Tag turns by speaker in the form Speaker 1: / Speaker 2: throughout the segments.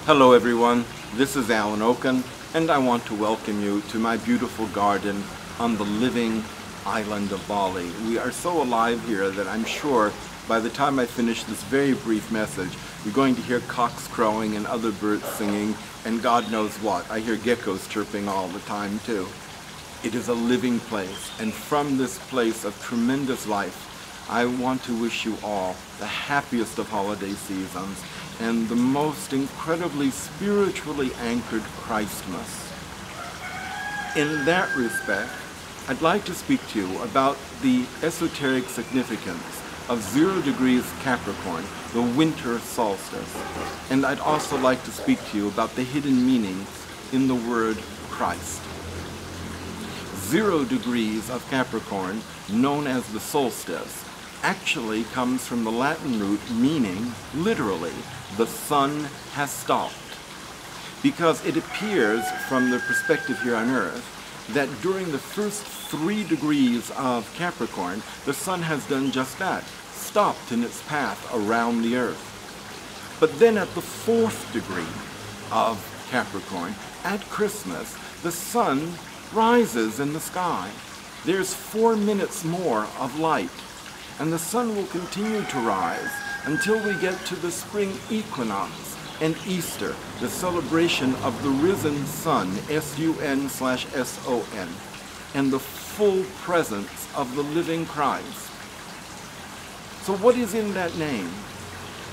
Speaker 1: Hello everyone, this is Oken, and I want to welcome you to my beautiful garden on the living island of Bali. We are so alive here that I'm sure by the time I finish this very brief message, you're going to hear cocks crowing and other birds singing, and God knows what. I hear geckos chirping all the time too. It is a living place, and from this place of tremendous life, I want to wish you all the happiest of holiday seasons and the most incredibly spiritually anchored Christmas. In that respect, I'd like to speak to you about the esoteric significance of 0 degrees Capricorn, the winter solstice. And I'd also like to speak to you about the hidden meanings in the word Christ. 0 degrees of Capricorn, known as the solstice, actually comes from the Latin root meaning, literally, the sun has stopped. Because it appears from the perspective here on Earth that during the first 3 degrees of Capricorn, the sun has done just that, stopped in its path around the Earth. But then at the 4th degree of Capricorn, at Christmas, the sun rises in the sky. There's 4 minutes more of light. And the sun will continue to rise until we get to the spring equinox and Easter, the celebration of the risen sun, S-U-N/S-O-N, and the full presence of the living Christ. So what is in that name?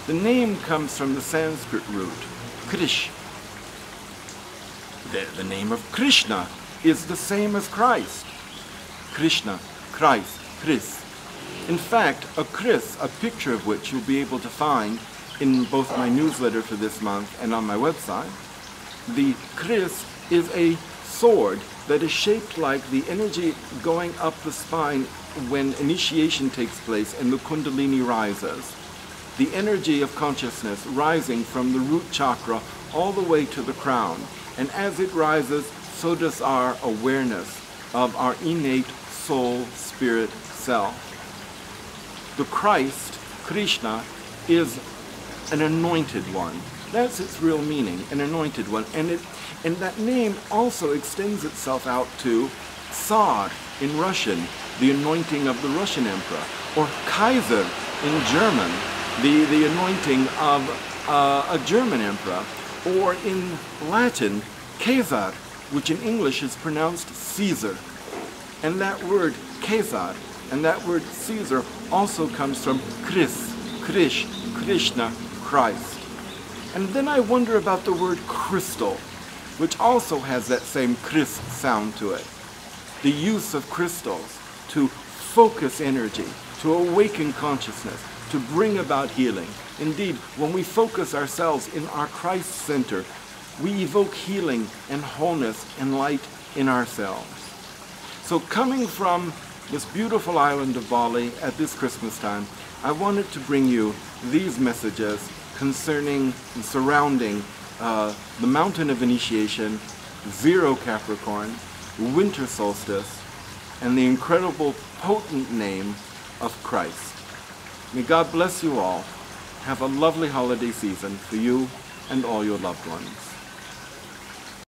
Speaker 1: The name comes from the Sanskrit root, Krish. The name of Krishna is the same as Christ. Krishna, Christ, Chris. In fact, a kris, a picture of which you'll be able to find in both my newsletter for this month and on my website, the kris is a sword that is shaped like the energy going up the spine when initiation takes place and the kundalini rises. The energy of consciousness rising from the root chakra all the way to the crown. And as it rises, so does our awareness of our innate soul, spirit, self. The Christ, Krishna, is an anointed one. That's its real meaning, an anointed one. And that name also extends itself out to Tsar in Russian, the anointing of the Russian emperor, or Kaiser in German, the anointing of a German emperor, or in Latin, Caesar, which in English is pronounced Caesar. And that word Caesar and that word Caesar also comes from Krish, Krishna, Christ. And then I wonder about the word crystal, which also has that same Chris sound to it. The use of crystals to focus energy, to awaken consciousness, to bring about healing. Indeed, when we focus ourselves in our Christ center, we evoke healing and wholeness and light in ourselves. So coming from this beautiful island of Bali at this Christmas time, I wanted to bring you these messages concerning and surrounding the mountain of initiation, 0 Capricorn, winter solstice, and the incredible potent name of Christ. May God bless you all. Have a lovely holiday season for you and all your loved ones.